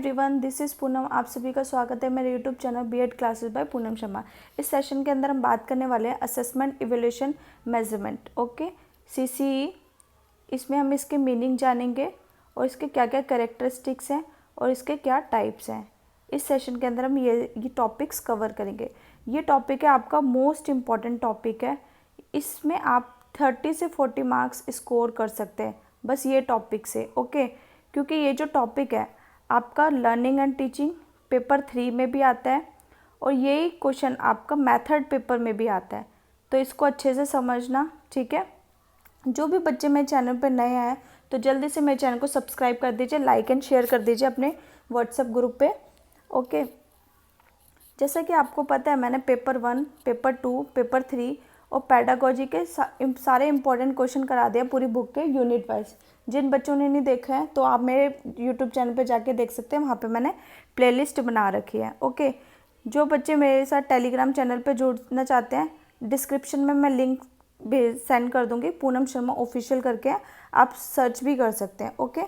Everyone, this is Poonam. आप सभी का स्वागत है मेरे YouTube channel B Ed classes by Poonam Sharma. इस सेशन के अंदर हम बात करने वाले हैं assessment, evaluation, measurement. Okay, CCE. इसमें हम इसके मीनिंग जानेंगे और इसके क्या क्या कैरेक्टरिस्टिक्स हैं और इसके क्या टाइप्स हैं। इस सेशन के अंदर हम ये टॉपिक्स कवर करेंगे। ये टॉपिक है आपका मोस्ट इम्पॉर्टेंट टॉपिक है। इसमें आप 30 से 40 मार्क्स स्कोर कर सकते हैं बस ये टॉपिक से। ओके, क्योंकि ये जो टॉपिक है आपका लर्निंग एंड टीचिंग पेपर 3 में भी आता है और यही क्वेश्चन आपका मेथड पेपर में भी आता है, तो इसको अच्छे से समझना। ठीक है, जो भी बच्चे मेरे चैनल पर नए आए तो जल्दी से मेरे चैनल को सब्सक्राइब कर दीजिए, लाइक एंड शेयर कर दीजिए अपने व्हाट्सएप ग्रुप पे। ओके, जैसा कि आपको पता है मैंने पेपर 1, पेपर 2, पेपर 3 और पैडागोजी के सारे इंपॉर्टेंट क्वेश्चन करा दिया पूरी बुक के यूनिट वाइज। जिन बच्चों ने नहीं देखा है तो आप मेरे यूट्यूब चैनल पे जाके देख सकते हैं, वहाँ पे मैंने प्लेलिस्ट बना रखी है। ओके, जो बच्चे मेरे साथ टेलीग्राम चैनल पे जुड़ना चाहते हैं, डिस्क्रिप्शन में मैं लिंक भी सेंड कर दूँगी, पूनम शर्मा ऑफिशियल करके, आप सर्च भी कर सकते हैं। ओके,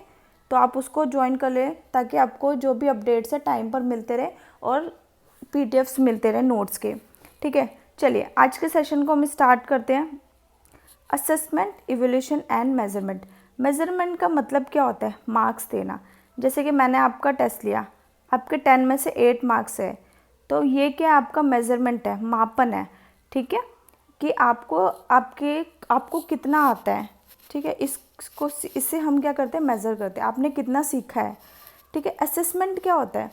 तो आप उसको ज्वाइन कर लें ताकि आपको जो भी अपडेट्स है टाइम पर मिलते रहे और पीडीएफ्स मिलते रहे नोट्स के। ठीक है, चलिए आज के सेशन को हम स्टार्ट करते हैं। Assessment, evaluation and measurement. Measurement का मतलब क्या होता है? मार्क्स देना। जैसे कि मैंने आपका टेस्ट लिया, आपके 10 में से 8 मार्क्स है, तो ये क्या आपका मेजरमेंट है, मापन है। ठीक है, कि आपको कितना आता है। ठीक है, इससे हम क्या करते हैं, मेज़र करते हैं आपने कितना सीखा है। ठीक है, असेसमेंट क्या होता है?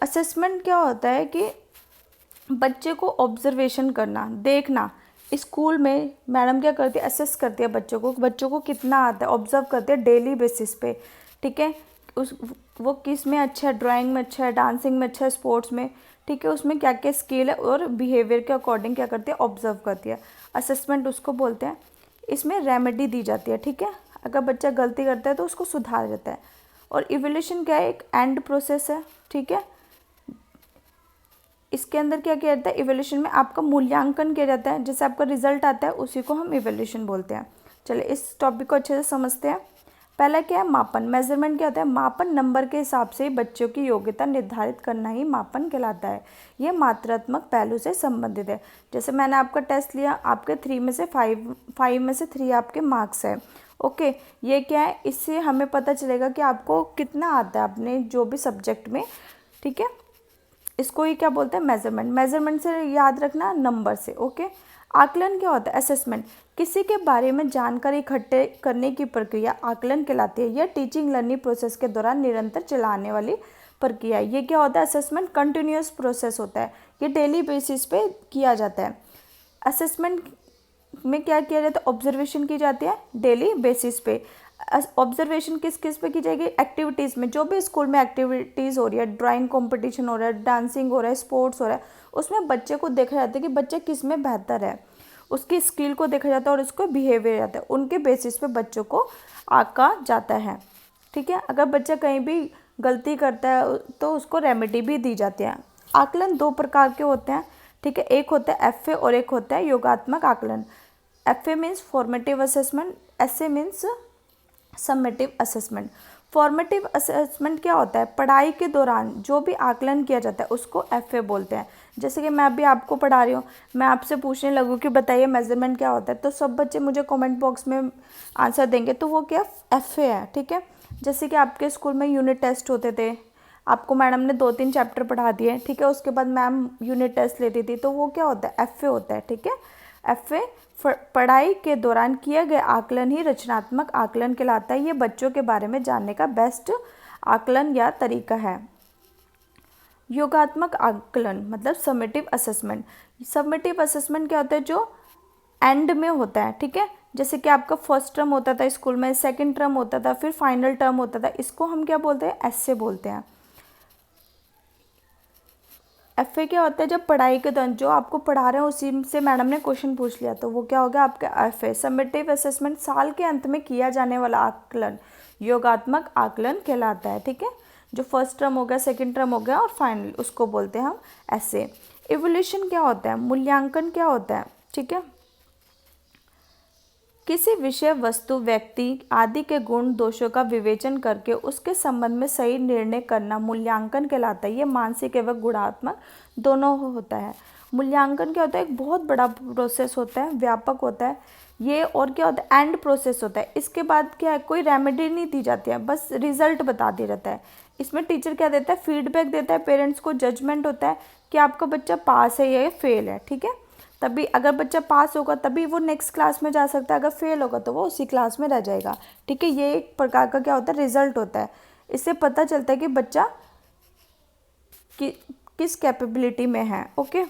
असेसमेंट क्या होता है कि बच्चे को ऑब्जर्वेशन करना, देखना। स्कूल में मैडम क्या करती है, असेस करती है बच्चों को कितना आता है, ऑब्जर्व करते हैं डेली बेसिस पे। ठीक है, वो किस में अच्छा है, ड्राइंग में अच्छा है, डांसिंग में अच्छा है, स्पोर्ट्स में। ठीक है, उसमें क्या क्या स्किल है और बिहेवियर के अकॉर्डिंग क्या करती है, ऑब्जर्व करती है। असेसमेंट उसको बोलते हैं। इसमें रेमेडी दी जाती है। ठीक है, अगर बच्चा गलती करता है तो उसको सुधार जाता है। और इवैल्यूएशन क्या है, एक एंड प्रोसेस है। ठीक है, इसके अंदर क्या किया जाता है, इवैल्यूएशन में आपका मूल्यांकन किया जाता है, जैसे आपका रिजल्ट आता है उसी को हम इवैल्यूएशन बोलते हैं। चलिए इस टॉपिक को अच्छे से समझते हैं। पहला क्या है, मापन। मेजरमेंट क्या होता है, मापन। नंबर के हिसाब से बच्चों की योग्यता निर्धारित करना ही मापन कहलाता है। ये मात्रात्मक पहलू से संबंधित है। जैसे मैंने आपका टेस्ट लिया, आपके 3 में से 5 में से 3 आपके मार्क्स है। ओके, ये क्या है, इससे हमें पता चलेगा कि आपको कितना आता है अपने जो भी सब्जेक्ट में। ठीक है, इसको ही क्या बोलते हैं, मेजरमेंट। मेजरमेंट से याद रखना, नंबर से। ओके, आकलन क्या होता है, असेसमेंट। किसी के बारे में जानकारी इकट्ठे करने की प्रक्रिया आकलन कहलाती है। यह टीचिंग लर्निंग प्रोसेस के दौरान निरंतर चलाने वाली प्रक्रिया है। ये क्या होता है, असेसमेंट कंटिन्यूअस प्रोसेस होता है, ये डेली बेसिस पे किया जाता है। असेसमेंट में क्या किया जाता है, ऑब्जर्वेशन की जाती है डेली बेसिस पे। ऑब्जर्वेशन किस किस पे की जाएगी, एक्टिविटीज़ में। जो भी स्कूल में एक्टिविटीज़ हो रही है, ड्राइंग कंपटीशन हो रहा है, डांसिंग हो रहा है, स्पोर्ट्स हो रहा है, उसमें बच्चे को देखा जाता है कि बच्चा किस में बेहतर है, उसकी स्किल को देखा जाता है और उसको बिहेवियर जाता है। उनके बेसिस पे बच्चों को आंका जाता है। ठीक है, अगर बच्चा कहीं भी गलती करता है तो उसको रेमेडी भी दी जाती है। आकलन 2 प्रकार के होते हैं। ठीक है, एक होता है एफए और एक होता है योगात्मक आकलन। FA means formative assessment, SA means summative assessment. Formative assessment क्या होता है, पढ़ाई के दौरान जो भी आकलन किया जाता है उसको एफए बोलते हैं। जैसे कि मैं अभी आपको पढ़ा रही हूँ, मैं आपसे पूछने लगूँ कि बताइए मेजरमेंट क्या होता है, तो सब बच्चे मुझे कमेंट बॉक्स में आंसर देंगे, तो वो क्या एफए है। ठीक है, जैसे कि आपके स्कूल में यूनिट टेस्ट होते थे, आपको मैडम ने 2-3 चैप्टर पढ़ा दिए। ठीक है, उसके बाद मैम यूनिट टेस्ट लेती थी, तो वो क्या होता है, एफए होता है। ठीक है, एफए पढ़ाई के दौरान किया गया आकलन ही रचनात्मक आकलन कहलाता है। ये बच्चों के बारे में जानने का बेस्ट आकलन या तरीका है। योगात्मक आकलन मतलब समेटिव असेसमेंट। समेटिव असेसमेंट क्या होता है, जो एंड में होता है। ठीक है, जैसे कि आपका फर्स्ट टर्म होता था स्कूल में, सेकंड टर्म होता था, फिर फाइनल टर्म होता था, इसको हम क्या बोलते हैं, एस्से बोलते हैं। एफए क्या होता है, जब पढ़ाई के दौरान जो आपको पढ़ा रहे हैं उसी से मैडम ने क्वेश्चन पूछ लिया, तो वो क्या हो गया आपका एफए। समेटिव असेसमेंट साल के अंत में किया जाने वाला आकलन योगात्मक आकलन कहलाता है। ठीक है, जो फर्स्ट टर्म हो गया, सेकंड टर्म हो गया और फाइनल, उसको बोलते हैं हम एसे। इवैल्यूएशन क्या होता है, मूल्यांकन क्या होता है। ठीक है, किसी विषय, वस्तु, व्यक्ति आदि के गुण दोषों का विवेचन करके उसके संबंध में सही निर्णय करना मूल्यांकन कहलाता है। ये मानसिक एवं गुणात्मक दोनों होता है। मूल्यांकन क्या होता है, एक बहुत बड़ा प्रोसेस होता है, व्यापक होता है ये, और क्या होता है, एंड प्रोसेस होता है। इसके बाद क्या है, कोई रेमेडी नहीं दी जाती है, बस रिजल्ट बता दिया जाता है। इसमें टीचर क्या देता है, फीडबैक देता है, पेरेंट्स को जजमेंट होता है कि आपका बच्चा पास है या फेल है, ठीक है। तभी अगर बच्चा पास होगा तभी वो नेक्स्ट क्लास में जा सकता है, अगर फेल होगा तो वो उसी क्लास में रह जाएगा, ठीक है। ये एक प्रकार का क्या होता है, रिजल्ट होता है। इससे पता चलता है कि बच्चा किस कैपेबिलिटी में है, ओके।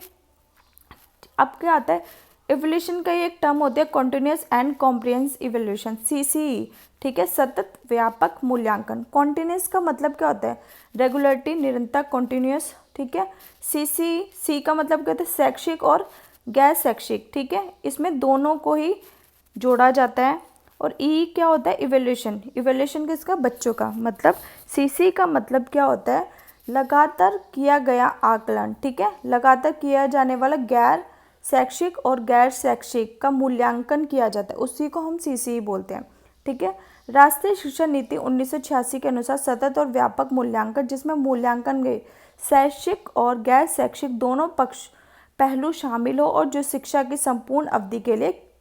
अब क्या आता है, इवोल्यूशन का एक टर्म होता है continuous and comprehensive evolution, CCE, ठीक है, सतत व्यापक मूल्यांकन। कॉन्टिन्यूस का मतलब क्या होता है, रेगुलरिटी, निरंतर, कॉन्टिन्यूस, ठीक है। C का मतलब क्या होता है, शैक्षिक और गैर शैक्षिक, ठीक है, इसमें दोनों को ही जोड़ा जाता है। और E क्या होता है, इवोल्यूशन। इवोल्यूशन किसका, बच्चों का। मतलब CC का मतलब क्या होता है, लगातार किया गया आकलन, ठीक है, लगातार किया जाने वाला गैर शैक्षिक और गैर शैक्षिक का मूल्यांकन किया जाता है, उसी को हम CCE बोलते हैं, ठीक है। राष्ट्रीय शिक्षा नीति 1986 के अनुसार सतत और व्यापक मूल्यांकन, जिसमें मूल्यांकन गए शैक्षिक और गैर शैक्षिक दोनों पहलू शामिल हो और जो शिक्षा की संपूर्ण अवधि के लिए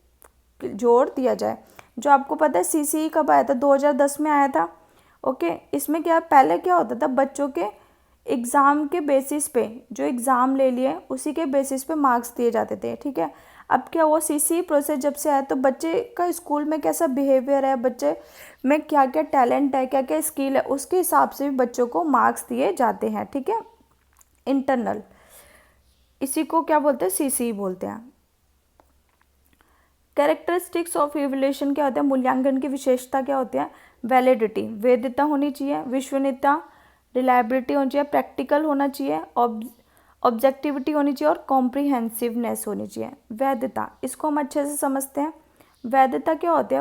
जोर दिया जाए। जो आपको पता है CCE कब आया था, 2010 में आया था, ओके। इसमें क्या, पहले क्या होता था, बच्चों के एग्ज़ाम के बेसिस पे, जो एग्ज़ाम ले लिए उसी के बेसिस पे मार्क्स दिए जाते थे, ठीक है। अब क्या हुआ, CCE प्रोसेस जब से आया तो बच्चे का स्कूल में कैसा बिहेवियर है, बच्चे में क्या क्या टैलेंट है, क्या क्या स्किल है, उसके हिसाब से भी बच्चों को मार्क्स दिए जाते हैं, ठीक है, इंटरनल। इसी को क्या बोलते हैं, CCE बोलते हैं। कैरेक्टरिस्टिक्स ऑफ इवोल्यूशन क्या होता है, मूल्यांकन की विशेषता क्या होती है, वैलिडिटी, वैधता होनी चाहिए, विश्वसनीयता, रिलायबिलिटी होनी चाहिए, प्रैक्टिकल होना चाहिए, ऑब्जेक्टिविटी होनी चाहिए और कॉम्प्रिहेंसिवनेस होनी चाहिए। वैधता, इसको हम अच्छे से समझते हैं। वैधता क्या होती है,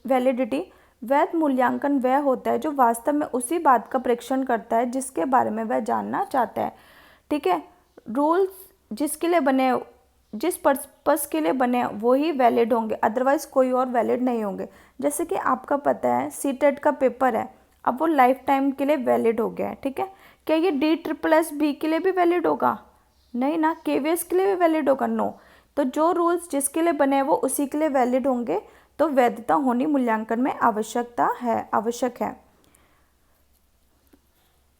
वैलिडिटी, वैध मूल्यांकन वह होता है जो वास्तव में उसी बात का परीक्षण करता है जिसके बारे में वह जानना चाहता है, ठीक है। रूल्स जिसके लिए बने, जिस पर्पस के लिए बने वो ही वैलिड होंगे, अदरवाइज कोई और वैलिड नहीं होंगे। जैसे कि आपका पता है CTET का पेपर है, अब वो लाइफ टाइम के लिए वैलिड हो गया है, ठीक है। क्या ये DSSS के लिए भी वैलिड होगा, नहीं ना। KVS के लिए भी वैलिड होगा, नो। तो जो रूल्स जिसके लिए बने हैं वो उसी के लिए वैलिड होंगे, तो वैधता होनी मूल्यांकन में आवश्यक है।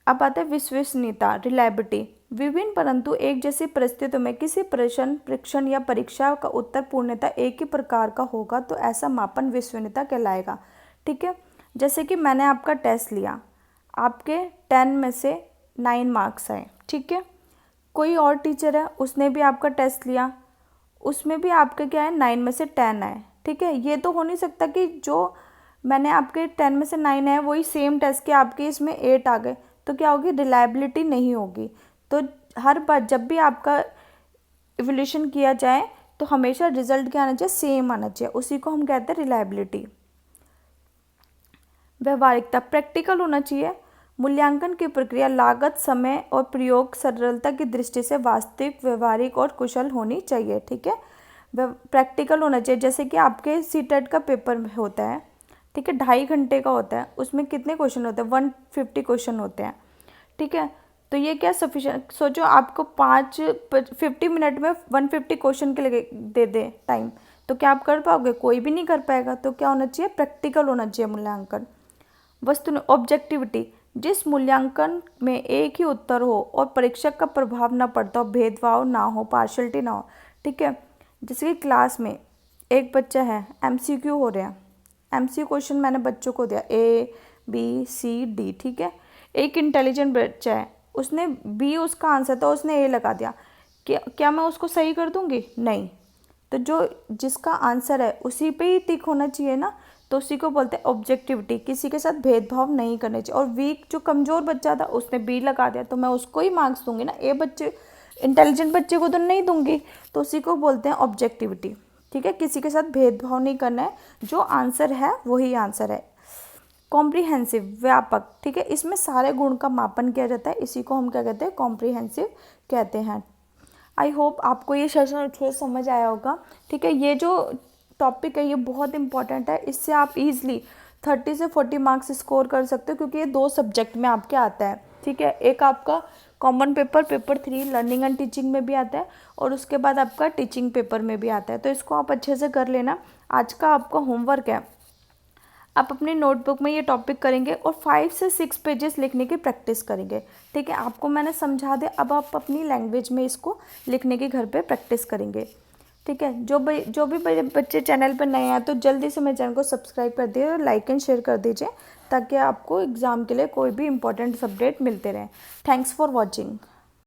अब आता है विश्वसनीयता, रिलायबिलिटी। विभिन्न परंतु एक जैसी परिस्थितियों में किसी प्रश्न, परीक्षण या परीक्षा का उत्तर पूर्णतः एक ही प्रकार का होगा तो ऐसा मापन विश्वसनीयता कहलाएगा, ठीक है। जैसे कि मैंने आपका टेस्ट लिया, आपके 10 में से 9 मार्क्स आए, ठीक है। कोई और टीचर है, उसने भी आपका टेस्ट लिया, उसमें भी आपके क्या है, 9 में से 10 आए, ठीक है। ये तो हो नहीं सकता कि जो मैंने आपके 10 में से 9 आए वही सेम टेस्ट के आपके इसमें 8 आ गए, तो क्या होगी, रिलायबिलिटी नहीं होगी। तो हर बार जब भी आपका इवोल्यूशन किया जाए तो हमेशा रिजल्ट क्या आना चाहिए, सेम आना चाहिए, उसी को हम कहते हैं रिलायबिलिटी। व्यवहारिकता, प्रैक्टिकल होना चाहिए। मूल्यांकन की प्रक्रिया लागत, समय और प्रयोग सरलता की दृष्टि से वास्तविक, व्यवहारिक और कुशल होनी चाहिए, ठीक है। प्रैक्टिकल होना चाहिए। जैसे कि आपके CTET का पेपर होता है, ठीक है, 2.5 घंटे का होता है, उसमें कितने क्वेश्चन होते हैं, 150 क्वेश्चन होते हैं, ठीक है। तो ये क्या सफिशिएंट, सोचो आपको 50 मिनट में 150 क्वेश्चन के लिए दे दे टाइम, तो क्या आप कर पाओगे, कोई भी नहीं कर पाएगा। तो क्या होना चाहिए, प्रैक्टिकल होना चाहिए मूल्यांकन। वस्तु ऑब्जेक्टिविटी, जिस मूल्यांकन में एक ही उत्तर हो और परीक्षक का प्रभाव ना पड़ता हो, भेदभाव ना हो, पार्शलिटी ना हो, ठीक है। जैसे कि क्लास में एक बच्चा है, MCQ हो रहे हैं, MCQ क्वेश्चन मैंने बच्चों को दिया ABCD, ठीक है। एक इंटेलिजेंट बच्चा है, उसने B उसका आंसर था, उसने A लगा दिया, क्या मैं उसको सही कर दूंगी, नहीं। तो जो जिसका आंसर है उसी पे ही टिक होना चाहिए ना, तो उसी को बोलते हैं ऑब्जेक्टिविटी, किसी के साथ भेदभाव नहीं करने चाहिए। और वीक जो कमज़ोर बच्चा था उसने B लगा दिया, तो मैं उसको ही मार्क्स दूंगी ना, इंटेलिजेंट बच्चे को तो नहीं दूंगी, तो उसी को बोलते हैं ऑब्जेक्टिविटी, ठीक है। किसी के साथ भेदभाव नहीं करना है, जो आंसर है वही आंसर है। कॉम्प्रिहेंसिव, व्यापक, ठीक है, इसमें सारे गुण का मापन किया जाता है, इसी को हम क्या कहते हैं, कॉम्प्रिहेंसिव कहते हैं। आई होप आपको ये सेशन अच्छे से समझ आया होगा, ठीक है। ये जो टॉपिक है ये बहुत इंपॉर्टेंट है, इससे आप इजीली 30 से 40 मार्क्स स्कोर कर सकते हो, क्योंकि ये 2 सब्जेक्ट में आपके आता है, ठीक है। एक आपका common paper paper 3 learning and teaching में भी आता है, और उसके बाद आपका टीचिंग पेपर में भी आता है, तो इसको आप अच्छे से कर लेना। आज का आपका होमवर्क है, आप अपनी नोटबुक में ये टॉपिक करेंगे और 5 से 6 पेजेस लिखने की प्रैक्टिस करेंगे, ठीक है। आपको मैंने समझा दिया, अब आप अपनी लैंग्वेज में इसको लिखने की घर पे प्रैक्टिस करेंगे, ठीक है। जो भी बच्चे चैनल पर नए हैं तो जल्दी से मेरे चैनल को सब्सक्राइब कर दिए और लाइक एंड शेयर कर दीजिए, ताकि आपको एग्ज़ाम के लिए कोई भी इंपॉर्टेंट अपडेट मिलते रहें। Thanks for watching.